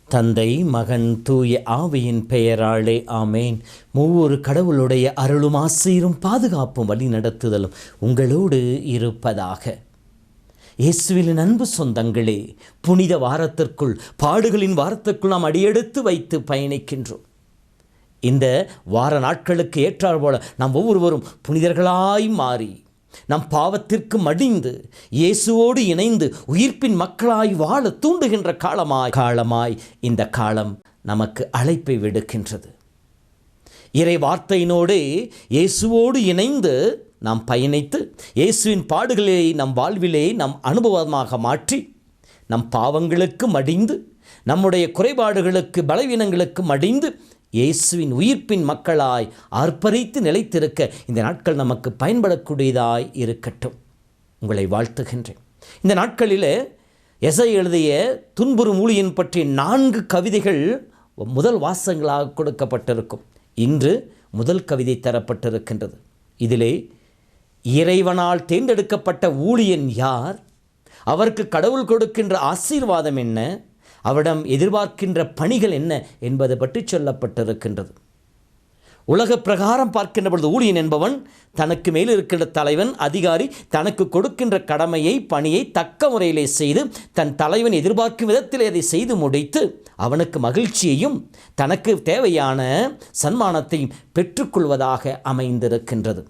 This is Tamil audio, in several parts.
தந்தை, மகன், தூய ஆவியின் பெயராலே ஆமேன். மூவொரு கடவுளுடைய அருளும் ஆசீரும் பாதுகாப்பும் வழி நடத்துதலும் உங்களோடு இருப்பதாக. இயேசுவின் அன்பு சொந்தங்களே, புனித வாரத்திற்குள், பாடுகளின் வாரத்திற்குள் நாம் அடியெடுத்து வைத்து பயணிக்கின்றோம். இந்த வார நாட்களுக்கு ஏற்றாற் போல நாம் ஒவ்வொருவரும் புனிதர்களாய் மாறி நம் பாவத்திற்கு மடிந்து இயேசுவோடு இணைந்து உயிர்ப்பின் மக்களாய் வாழ தூண்டுகின்ற காலமாய் இந்த காலம் நமக்கு அழைப்பை விடுக்கின்றது. இறை வார்த்தையினோடு இயேசுவோடு இணைந்து நாம் பயணித்து இயேசுவின் பாடுகளை நம் வாழ்விலே நம் அனுபவமாக மாற்றி நம் பாவங்களுக்கு மடிந்து நம்முடைய குறைபாடுகளுக்கு பலவீனங்களுக்கு மடிந்து இயேசுவின் உயிர்ப்பின் மக்களாய் ஆர்ப்பரித்து நிலைத்திருக்க இந்த நாட்கள் நமக்கு பயன்படக்கூடியதாய் இருக்கட்டும். உங்களை வாழ்த்துகின்றேன். இந்த நாட்களில் எசை எழுதிய துன்புறும் ஊழியன் பற்றிய 4 கவிதைகள் முதல் வாசகங்களாக கொடுக்கப்பட்டிருக்கும். இன்று முதல் கவிதை தரப்பட்டிருக்கின்றது. இதிலே இறைவனால் தேர்ந்தெடுக்கப்பட்ட ஊழியன் யார், அவருக்கு கடவுள் கொடுக்கின்ற ஆசீர்வாதம் என்ன, அவரிடம் எதிர்பார்க்கின்ற பணிகள் என்ன என்பது பற்றி சொல்லப்பட்டிருக்கின்றது. உலக பிரகாரம் பார்க்கின்ற பொழுது ஊழியன் என்பவன் தனக்கு மேல் இருக்கின்ற தலைவன், அதிகாரி தனக்கு கொடுக்கின்ற கடமையை, பணியை தக்க முறையிலே செய்து தன் தலைவன் எதிர்பார்க்கும் விதத்தில் அதை செய்து முடித்து அவனுக்கு மகிழ்ச்சியையும் தனக்கு தேவையான சன்மானத்தையும் பெற்றுக்கொள்வதாக அமைந்திருக்கின்றது.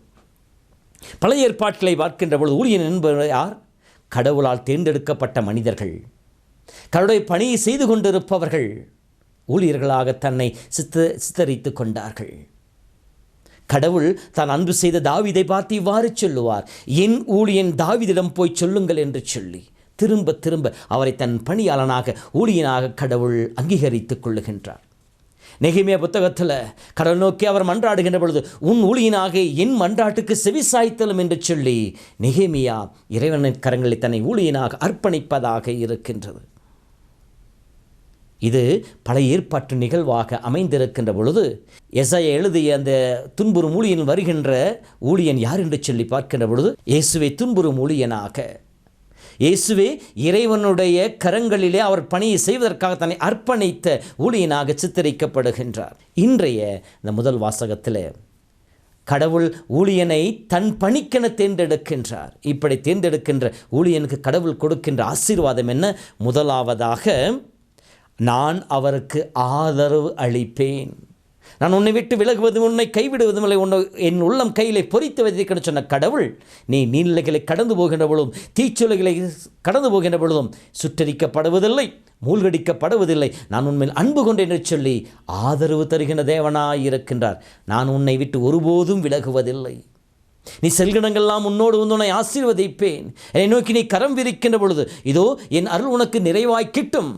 பழைய ஏற்பாட்டிலே பார்க்கின்ற பொழுது ஊழியன் என்பவர் யார்? கடவுளால் தேர்ந்தெடுக்கப்பட்ட மனிதர்கள், கடவுளுடைய பணியை செய்து கொண்டிருப்பவர்கள் ஊழியர்களாக தன்னை சித்தரித்து கொண்டார்கள். கடவுள் தான் அன்பு செய்த தாவீதை பார்த்து இவ்வாறு சொல்லுவார், என் ஊழியன் தாவீதிடம் போய் சொல்லுங்கள் என்று சொல்லி திரும்ப திரும்ப அவரை தன் பணியாளனாக ஊழியனாக கடவுள் அங்கீகரித்துக் கொள்ளுகின்றார். நெகேமியா புத்தகத்தில் கடவுள் நோக்கி அவர் மன்றாடுகின்ற பொழுது உன் ஊழியனாக என் மன்றாட்டுக்கு செவிசாய்த்தலும் என்று சொல்லி நெகேமியா இறைவனின் கரங்களை தன்னை ஊழியனாக அர்ப்பணிப்பதாக இருக்கின்றது. இது பழைய ஏற்பாட்டு நிகழ்வாக அமைந்திருக்கின்ற பொழுது எசாயா எழுதிய அந்த துன்புறும் ஊழியன் வருகின்ற ஊழியன் யார் என்று சொல்லி பார்க்கின்ற பொழுது இயேசுவை துன்புறும் ஊழியனாக, இயேசுவே இறைவனுடைய கரங்களிலே அவர் பணியை செய்வதற்காக தன்னை அர்ப்பணித்த ஊழியனாக சித்தரிக்கப்படுகின்றார். இன்றைய இந்த முதல் வாசகத்தில் கடவுள் ஊழியனை தன் பணிக்கென தேர்ந்தெடுக்கின்றார். இப்படி தேர்ந்தெடுக்கின்ற ஊழியனுக்கு கடவுள் கொடுக்கின்ற ஆசீர்வாதம் என்ன? முதலாவதாக, நான் அவருக்கு ஆதரவு அளிப்பேன். நான் உன்னை விட்டு விலகுவதும் உன்னை கைவிடுவதும் இல்லை, உன்னை என் உள்ளம் கையிலே பொறித்து வைத்திருக்க சொன்ன கடவுள், நீ நீர்நிலைகளை கடந்து போகின்ற பொழுதும் தீச்சொலைகளை கடந்து போகின்ற பொழுதும் சுற்றரிக்கப்படுவதில்லை, மூழ்கடிக்கப்படுவதில்லை, நான் உண்மையில் அன்பு கொண்டேன் என்று சொல்லி ஆதரவு தருகின்ற தேவனாய் இருக்கின்றார். நான் உன்னை விட்டு ஒருபோதும் விலகுவதில்லை, நீ செல்கிடங்கள்லாம் உன்னோடு உன்னை ஆசீர்வதிப்பேன், என்னை நோக்கி நீ கரம் விரிக்கின்ற பொழுது இதோ என் அருள் உனக்கு நிறைவாய் கிட்டும்,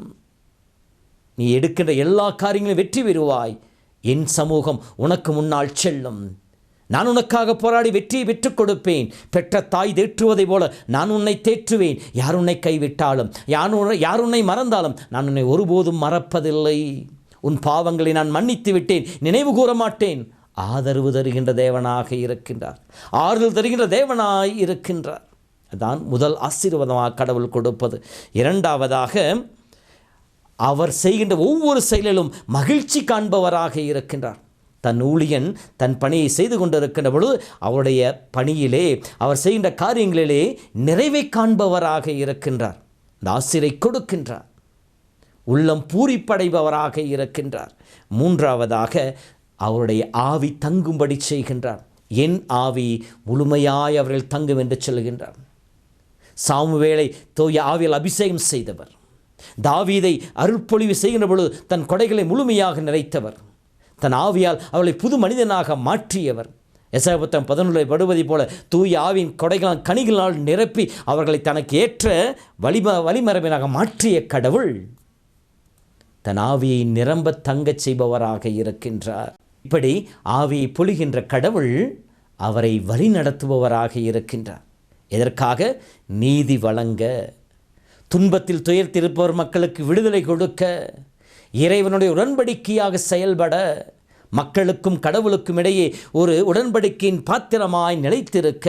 நீ எடுக்கின்ற எல்லா காரியங்களும் வெற்றி பெறுவாய், என் சமூகம் உனக்கு முன்னால் செல்லும், நான் உனக்காக போராடி வெற்றியை பெற்றுக் கொடுப்பேன், பெற்ற தாய் தேற்றுவதை போல நான் உன்னை தேற்றுவேன், யார் உன்னை கைவிட்டாலும் யார் உன்னை மறந்தாலும் நான் உன்னை ஒருபோதும் மறப்பதில்லை, உன் பாவங்களை நான் மன்னித்து விட்டேன், நினைவு கூற மாட்டேன். ஆதரவு தருகின்ற தேவனாக இருக்கின்றார், ஆறுதல் தருகின்ற தேவனாய் இருக்கின்றார். அதான் முதல் ஆசீர்வாதமாக கடவுள் கொடுப்பது. இரண்டாவதாக, அவர் செய்கின்ற ஒவ்வொரு செயலிலும் மகிழ்ச்சி காண்பவராக இருக்கின்றார். தன் ஊழியன் தன் பணியை செய்து கொண்டிருக்கின்ற பொழுது அவருடைய பணியிலே அவர் செய்கின்ற காரியங்களிலே நிறைவை காண்பவராக இருக்கின்றார். அந்த ஆசிரை கொடுக்கின்றார், உள்ளம் பூரிப்படைபவராக இருக்கின்றார். மூன்றாவதாக, அவருடைய ஆவி தங்கும்படி செய்கின்றார். என் ஆவி முழுமையாய் அவர்கள் தங்கும் என்று சொல்கின்றார். சாமுவேலை தூய ஆவியால் அபிஷேகம் செய்தவர், தாவீதை அருள்பொழிவு செய்கின்ற பொழுது தன் கொடைகளை முழுமையாக நிறைத்தவர், தன் ஆவியால் அவளை புது மனிதனாக மாற்றியவர். எசாயா 11 படுவதை போல தூய ஆவியின் கொடைகளால் கனிகளால் நிரப்பி அவர்களை தனக்கு ஏற்ற வழிமரபினாக மாற்றிய கடவுள் தன் ஆவியை நிரம்ப தங்கச் செய்பவராக இருக்கின்றார். இப்படி ஆவியை பொழிகின்ற கடவுள் அவரை வழி நடத்துபவராக இருக்கின்றார். எதற்காக? நீதி வழங்க, துன்பத்தில் துயர்த்திருப்பவர் மக்களுக்கு விடுதலை கொடுக்க, இறைவனுடைய உடன்படிக்கையாக செயல்பட, மக்களுக்கும் கடவுளுக்கும் இடையே ஒரு உடன்படிக்கையின் பாத்திரமாய் நிலைத்திருக்க,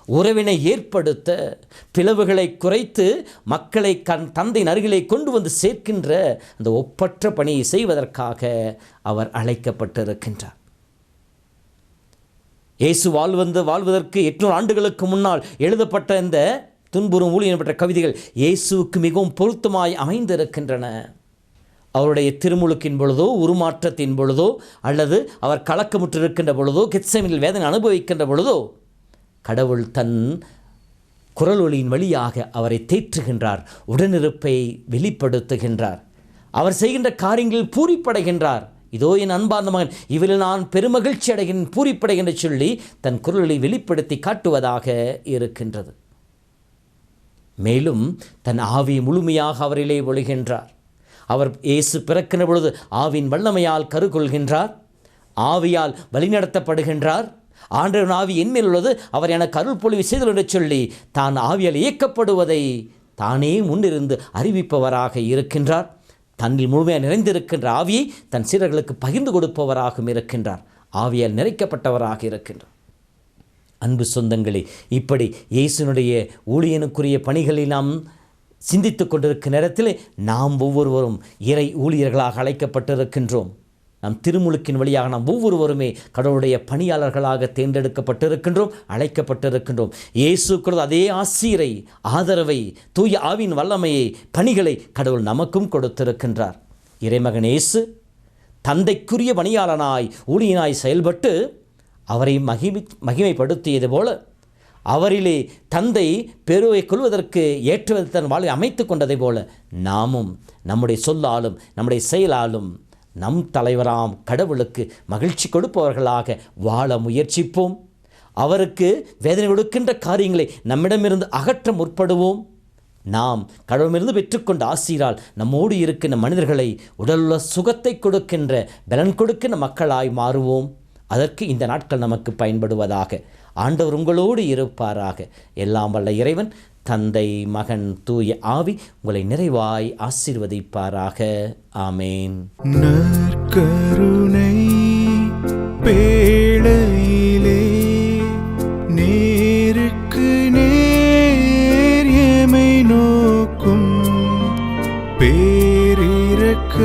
உறவினை ஏற்படுத்த, பிளவுகளை குறைத்து மக்களை தந்தையின் அருகிலே கொண்டு வந்து சேர்க்கின்ற அந்த ஒப்பற்ற பணியை செய்வதற்காக அவர் அழைக்கப்பட்டிருக்கின்றார். இயேசு வாழ்வதற்கு 800 ஆண்டுகளுக்கு முன்னால் எழுதப்பட்ட இந்த துன்புறும் ஊழியன் பெற்ற கவிதைகள் இயேசுவுக்கு மிகவும் பொருத்தமாய் அமைந்திருக்கின்றன. அவருடைய திருமுழுக்கின் பொழுதோ, உருமாற்றத்தின் பொழுதோ, அல்லது அவர் கலக்கமுற்றிருக்கின்ற பொழுதோ, கெத்செமனில் வேதனை அனுபவிக்கின்ற பொழுதோ, கடவுள் தன் குரல் ஒளியின் வழியாக அவரை தேற்றுகின்றார், உடனிருப்பை வெளிப்படுத்துகின்றார், அவர் செய்கின்ற காரியங்களில் பூரிப்படைகின்றார். இதோ என் அன்பார்ந்த மகன், இவரில் நான் பெருமகிழ்ச்சி அடைகின் பூரிப்படைகின்ற சொல்லி தன் குரலை வெளிப்படுத்தி காட்டுவதாக இருக்கின்றது. மேலும் தன் ஆவியை முழுமையாக அவரிலே ஒழுகின்றார். அவர் இயேசு பிறக்கின்ற பொழுது ஆவின் வல்லமையால் கருகொள்கின்றார், ஆவியால் வழிநடத்தப்படுகின்றார். ஆண்டவரின் ஆவி என்மேல் உள்ளது, அவர் எனக்கு அருள் பொழிவு செய்தல் என்று சொல்லி தான் ஆவியால் இயக்கப்படுவதை தானே முன்னிருந்து அறிவிப்பவராக இருக்கின்றார். தன்னில் முழுமையாக நிறைந்திருக்கின்ற ஆவியை தன் சீடர்களுக்கு பகிர்ந்து கொடுப்பவராகவும் இருக்கின்றார். ஆவியால் நிறைக்கப்பட்டவராக இருக்கின்றார். அன்பு சொந்தங்களே, இப்படி இயேசுனுடைய ஊழியனுக்குரிய பணிகளை நாம் சிந்தித்து கொண்டிருக்கிற நேரத்தில் நாம் ஒவ்வொருவரும் இறை ஊழியர்களாக அழைக்கப்பட்டிருக்கின்றோம். நம் திருமுழுக்கின் வழியாக நாம் ஒவ்வொருவருமே கடவுளுடைய பணியாளர்களாக தேர்ந்தெடுக்கப்பட்டிருக்கின்றோம், அழைக்கப்பட்டிருக்கின்றோம். இயேசு கிறிஸ்து அதே ஆசீரை, ஆதரவை, தூய ஆவின் வல்லமையை, பணிகளை கடவுள் நமக்கும் கொடுத்திருக்கின்றார். இறைமகன் இயேசு தந்தைக்குரிய பணியாளனாய் ஊழியனாய் செயல்பட்டு அவரை மகிமைப்படுத்தியது போல, அவரிலே தந்தை பெருவை கொள்வதற்கு ஏற்ற தன் வாழ்வை அமைத்து கொண்டதை போல நாமும் நம்முடைய சொல்லாலும் நம்முடைய செயலாலும் நம் தலைவராம் கடவுளுக்கு மகிழ்ச்சி கொடுப்பவர்களாக வாழ முயற்சிப்போம். அவருக்கு வேதனை கொடுக்கின்ற காரியங்களை நம்மிடமிருந்து அகற்ற முற்படுவோம். நாம் கடவுளிடமிருந்து பெற்றுக்கொண்ட ஆசீரால் நம்மோடு இருக்கின்ற மனிதர்களை உடலுள்ள சுகத்தை கொடுக்கின்ற, பலன் கொடுக்கின்ற மக்களாய் மாறுவோம். அதற்கு இந்த நாட்கள் நமக்கு பயன்படுவதாக. ஆண்டவர் உங்களோடு இருப்பாராக. எல்லாம் வல்ல இறைவன் தந்தை, மகன், தூய ஆவி உங்களை நிறைவாய் ஆசீர்வதிப்பாராக. ஆமேன். நற்கருணை பேழையிலே நேருக்கு நேர் எமை நோக்கும் பேரிரக்க